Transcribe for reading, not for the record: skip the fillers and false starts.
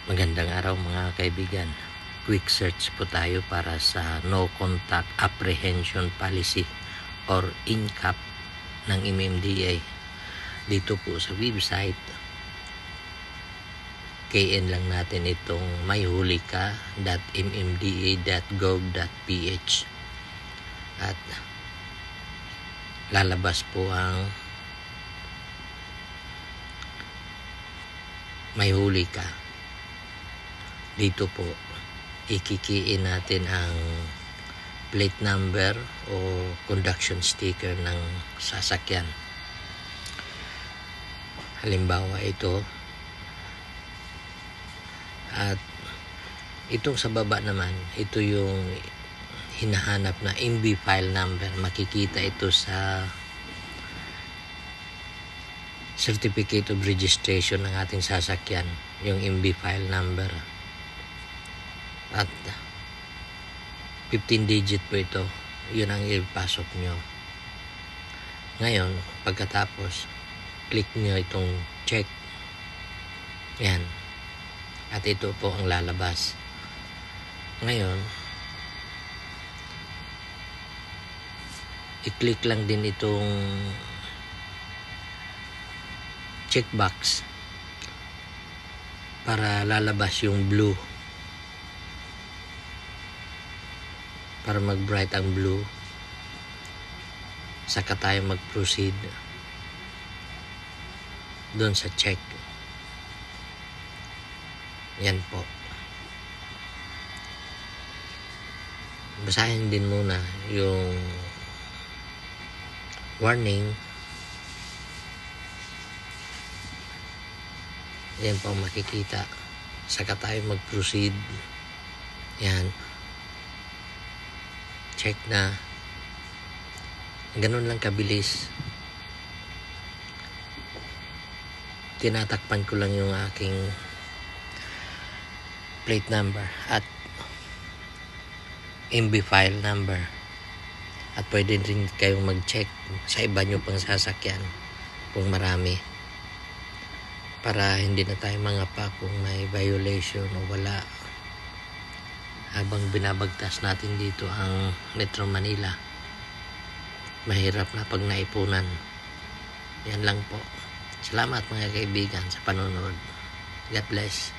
Magandang araw mga kaibigan. Quick search po tayo para sa No Contact Apprehension Policy or INCAP ng MMDA. Dito po sa website, KN lang natin itong mayhulika.mmda.gov.ph at lalabas po ang Mayhulika. Dito po ikikiin natin ang plate number o conduction sticker ng sasakyan. Halimbawa ito, at itong sa baba naman, ito yung hinahanap na MB file number. Makikita ito sa certificate of registration ng ating sasakyan, yung MB file number. At 15 digit po ito, yun ang ipasok nyo. Ngayon, pagkatapos click nyo itong check, yan, at ito po ang lalabas. Ngayon, i-click lang din itong checkbox para lalabas yung blue, para mag-bright ang blue. Saka tayo mag-proceed doon sa check. Yan po. Basahin din muna yung warning. Yan po makikita. Saka tayo mag-proceed. Yan. Check na. Ganun lang kabilis. Tinatakpan ko lang yung aking plate number at MB file number. At pwede rin kayong mag-check sa iba nyo pang sasakyan kung marami, para hindi na tayo mangapa kung may violation o wala habang binabagtas natin dito ang Metro Manila. Mahirap na pag naipunan. Yan lang po. Salamat mga kaibigan sa panonood. God bless.